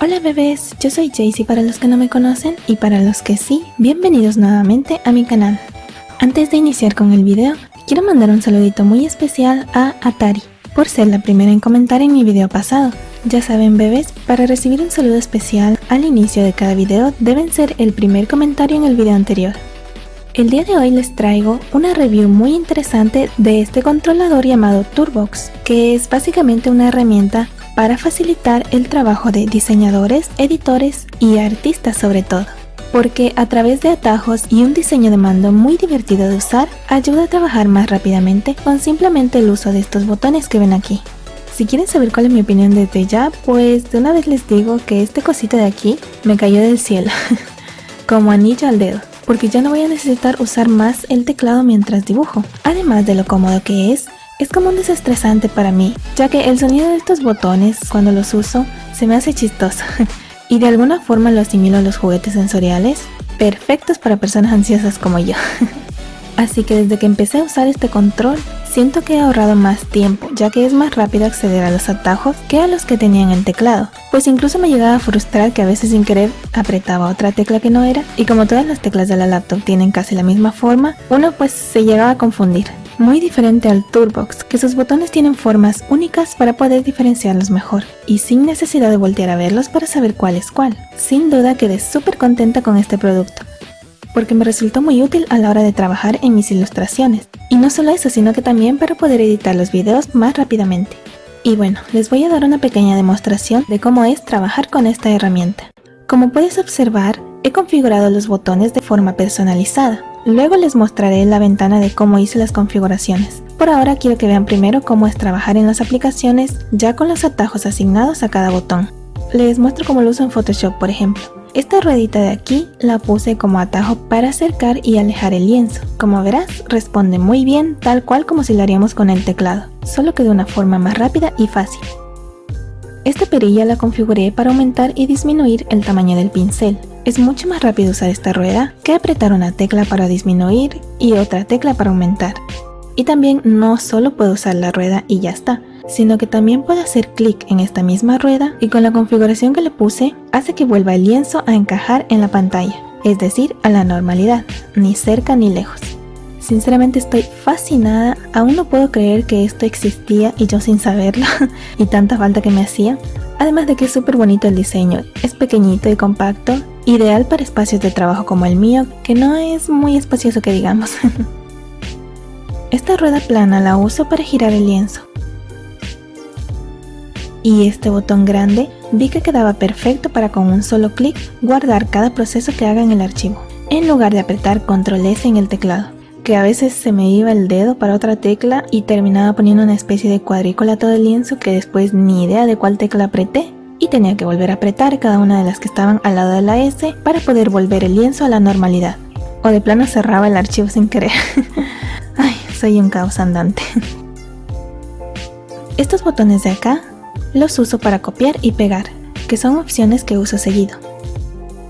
Hola bebés, yo soy Jaycee para los que no me conocen y para los que sí, bienvenidos nuevamente a mi canal. Antes de iniciar con el video, quiero mandar un saludito muy especial a Atari, por ser la primera en comentar en mi video pasado. Ya saben bebés, para recibir un saludo especial al inicio de cada video deben ser el primer comentario en el video anterior. El día de hoy les traigo una review muy interesante de este controlador llamado Turbox, que es básicamente una herramienta para facilitar el trabajo de diseñadores, editores y artistas sobre todo, porque a través de atajos y un diseño de mando muy divertido de usar, ayuda a trabajar más rápidamente con simplemente el uso de estos botones que ven aquí. Si quieren saber cuál es mi opinión desde ya, pues de una vez les digo que este cosito de aquí me cayó del cielo, como anillo al dedo, porque ya no voy a necesitar usar más el teclado mientras dibujo, además de lo cómodo que es como un desestresante para mí, ya que el sonido de estos botones cuando los uso se me hace chistoso y de alguna forma lo asimilo a los juguetes sensoriales, perfectos para personas ansiosas como yo. Así que desde que empecé a usar este control, siento que he ahorrado más tiempo, ya que es más rápido acceder a los atajos que a los que tenía en el teclado, pues incluso me llegaba a frustrar que a veces sin querer apretaba otra tecla que no era, y como todas las teclas de la laptop tienen casi la misma forma, uno pues se llegaba a confundir. Muy diferente al Turbox, que sus botones tienen formas únicas para poder diferenciarlos mejor, y sin necesidad de voltear a verlos para saber cuál es cuál. Sin duda quedé súper contenta con este producto, porque me resultó muy útil a la hora de trabajar en mis ilustraciones. Y no solo eso, sino que también para poder editar los videos más rápidamente. Y bueno, les voy a dar una pequeña demostración de cómo es trabajar con esta herramienta. Como puedes observar, he configurado los botones de forma personalizada. Luego les mostraré la ventana de cómo hice las configuraciones. Por ahora quiero que vean primero cómo es trabajar en las aplicaciones ya con los atajos asignados a cada botón. Les muestro cómo lo uso en Photoshop, por ejemplo. Esta ruedita de aquí la puse como atajo para acercar y alejar el lienzo. Como verás, responde muy bien, tal cual como si lo haríamos con el teclado, solo que de una forma más rápida y fácil. Esta perilla la configuré para aumentar y disminuir el tamaño del pincel. Es mucho más rápido usar esta rueda que apretar una tecla para disminuir y otra tecla para aumentar. Y también no solo puedo usar la rueda y ya está, sino que también puedo hacer clic en esta misma rueda y con la configuración que le puse hace que vuelva el lienzo a encajar en la pantalla, es decir, a la normalidad, ni cerca ni lejos. Sinceramente estoy fascinada, aún no puedo creer que esto existía y yo sin saberlo y tanta falta que me hacía. Además de que es súper bonito el diseño, es pequeñito y compacto, ideal para espacios de trabajo como el mío, que no es muy espacioso que digamos. Esta rueda plana la uso para girar el lienzo. Y este botón grande vi que quedaba perfecto para con un solo clic guardar cada proceso que haga en el archivo, en lugar de apretar Control S en el teclado, que a veces se me iba el dedo para otra tecla y terminaba poniendo una especie de cuadrícula a todo el lienzo que después ni idea de cuál tecla apreté y tenía que volver a apretar cada una de las que estaban al lado de la S para poder volver el lienzo a la normalidad. O de plano cerraba el archivo sin querer. Ay, soy un caos andante. Estos botones de acá los uso para copiar y pegar, que son opciones que uso seguido.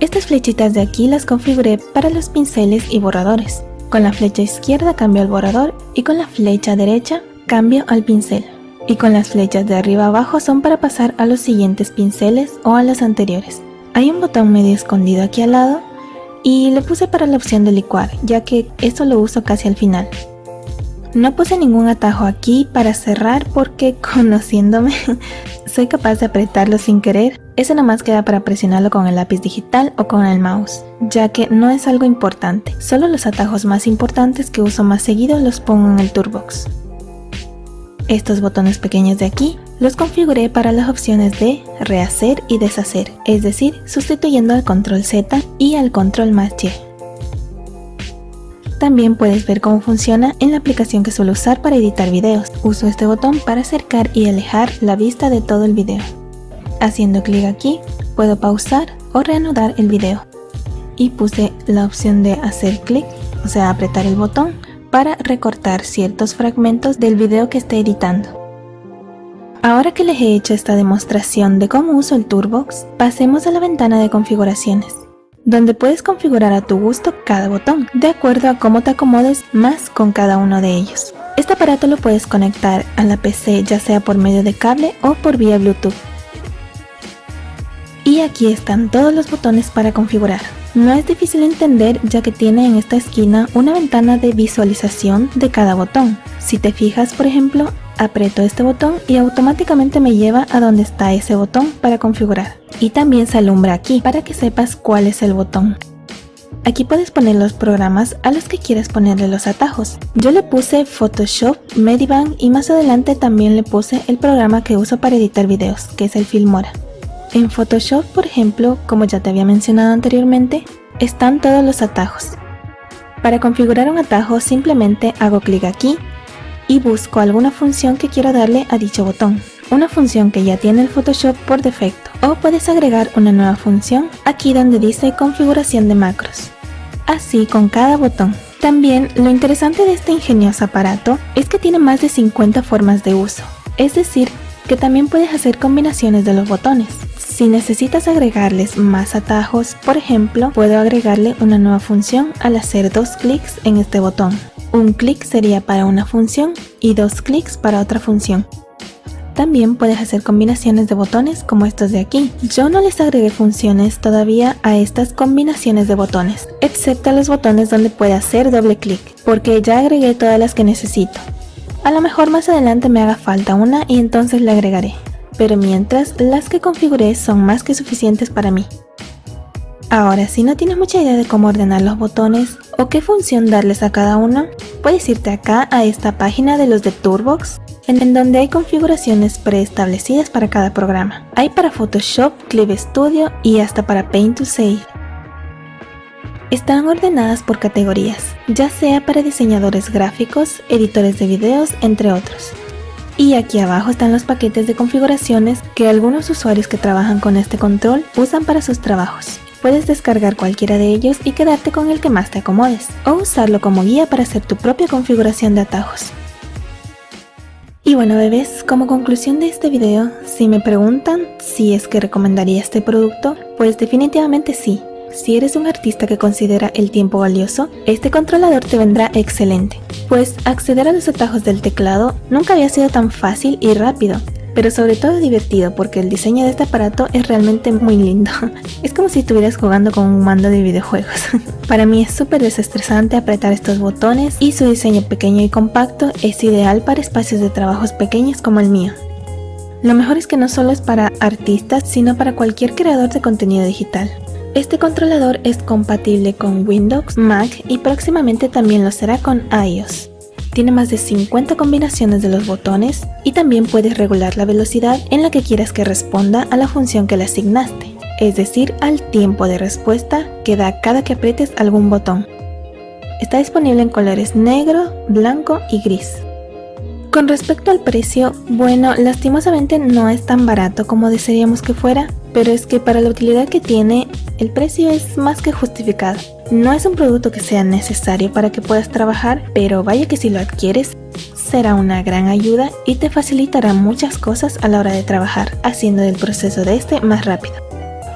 Estas flechitas de aquí las configuré para los pinceles y borradores. Con la flecha izquierda cambio al borrador y con la flecha derecha cambio al pincel. Y con las flechas de arriba a abajo son para pasar a los siguientes pinceles o a los anteriores. Hay un botón medio escondido aquí al lado y le puse para la opción de licuar, ya que esto lo uso casi al final. No puse ningún atajo aquí para cerrar porque, conociéndome, soy capaz de apretarlo sin querer. Eso nada más queda para presionarlo con el lápiz digital o con el mouse, ya que no es algo importante. Solo los atajos más importantes que uso más seguido los pongo en el Turbox. Estos botones pequeños de aquí los configuré para las opciones de rehacer y deshacer, es decir, sustituyendo al Control Z y al Control más Y. También puedes ver cómo funciona en la aplicación que suelo usar para editar videos. Uso este botón para acercar y alejar la vista de todo el video. Haciendo clic aquí, puedo pausar o reanudar el video. Y puse la opción de hacer clic, o sea apretar el botón, para recortar ciertos fragmentos del video que esté editando. Ahora que les he hecho esta demostración de cómo uso el Turbox, pasemos a la ventana de configuraciones, donde puedes configurar a tu gusto cada botón, de acuerdo a cómo te acomodes más con cada uno de ellos. Este aparato lo puedes conectar a la PC ya sea por medio de cable o por vía Bluetooth. Y aquí están todos los botones para configurar. No es difícil entender ya que tiene en esta esquina una ventana de visualización de cada botón. Si te fijas, por ejemplo, aprieto este botón y automáticamente me lleva a donde está ese botón para configurar. Y también se alumbra aquí para que sepas cuál es el botón. Aquí puedes poner los programas a los que quieras ponerle los atajos. Yo le puse Photoshop, Medibang y más adelante también le puse el programa que uso para editar videos, que es el Filmora. En Photoshop, por ejemplo, como ya te había mencionado anteriormente, están todos los atajos. Para configurar un atajo simplemente hago clic aquí y busco alguna función que quiero darle a dicho botón. Una función que ya tiene el Photoshop por defecto. O puedes agregar una nueva función aquí donde dice configuración de macros. Así con cada botón. También lo interesante de este ingenioso aparato es que tiene más de 50 formas de uso. Es decir, que también puedes hacer combinaciones de los botones. Si necesitas agregarles más atajos, por ejemplo, puedo agregarle una nueva función al hacer 2 clics en este botón. Un clic sería para una función y 2 clics para otra función. También puedes hacer combinaciones de botones como estos de aquí. Yo no les agregué funciones todavía a estas combinaciones de botones, excepto a los botones donde puede hacer doble clic, porque ya agregué todas las que necesito. A lo mejor más adelante me haga falta una y entonces la agregaré, pero mientras las que configuré son más que suficientes para mí. Ahora, si no tienes mucha idea de cómo ordenar los botones o qué función darles a cada uno, puedes irte acá a esta página de los de Turbox, en donde hay configuraciones preestablecidas para cada programa. Hay para Photoshop, Clip Studio y hasta para Paint to Save. Están ordenadas por categorías, ya sea para diseñadores gráficos, editores de videos, entre otros. Y aquí abajo están los paquetes de configuraciones que algunos usuarios que trabajan con este control usan para sus trabajos. Puedes descargar cualquiera de ellos y quedarte con el que más te acomodes, o usarlo como guía para hacer tu propia configuración de atajos. Y bueno bebés, como conclusión de este video, si me preguntan si es que recomendaría este producto, pues definitivamente sí. Si eres un artista que considera el tiempo valioso, este controlador te vendrá excelente. Pues acceder a los atajos del teclado nunca había sido tan fácil y rápido, pero sobre todo divertido porque el diseño de este aparato es realmente muy lindo. Es como si estuvieras jugando con un mando de videojuegos. Para mí es súper desestresante apretar estos botones y su diseño pequeño y compacto es ideal para espacios de trabajos pequeños como el mío. Lo mejor es que no solo es para artistas, sino para cualquier creador de contenido digital. Este controlador es compatible con Windows, Mac y próximamente también lo será con iOS. Tiene más de 50 combinaciones de los botones y también puedes regular la velocidad en la que quieras que responda a la función que le asignaste, es decir, al tiempo de respuesta que da cada que aprietes algún botón. Está disponible en colores negro, blanco y gris. Con respecto al precio, bueno, lastimosamente no es tan barato como desearíamos que fuera, pero es que para la utilidad que tiene, el precio es más que justificado. No es un producto que sea necesario para que puedas trabajar, pero vaya que si lo adquieres, será una gran ayuda y te facilitará muchas cosas a la hora de trabajar, haciendo del proceso de este más rápido.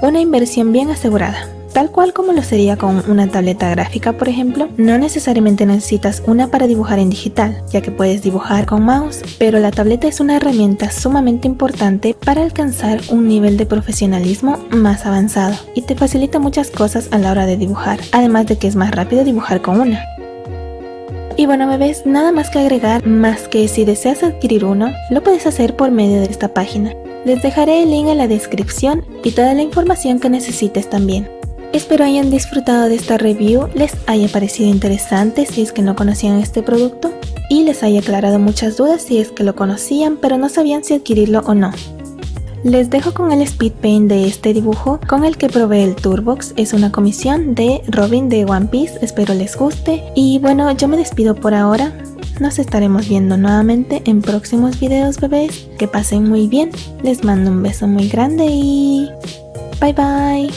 Una inversión bien asegurada. Tal cual como lo sería con una tableta gráfica, por ejemplo, no necesariamente necesitas una para dibujar en digital, ya que puedes dibujar con mouse, pero la tableta es una herramienta sumamente importante para alcanzar un nivel de profesionalismo más avanzado y te facilita muchas cosas a la hora de dibujar, además de que es más rápido dibujar con una. Y bueno bebés, nada más que agregar, más que si deseas adquirir uno, lo puedes hacer por medio de esta página. Les dejaré el link en la descripción y toda la información que necesites también. Espero hayan disfrutado de esta review, les haya parecido interesante si es que no conocían este producto y les haya aclarado muchas dudas si es que lo conocían pero no sabían si adquirirlo o no. Les dejo con el speed paint de este dibujo con el que probé el Turbox, es una comisión de Robin de One Piece, espero les guste y bueno, yo me despido por ahora, nos estaremos viendo nuevamente en próximos videos bebés, que pasen muy bien, les mando un beso muy grande y bye bye.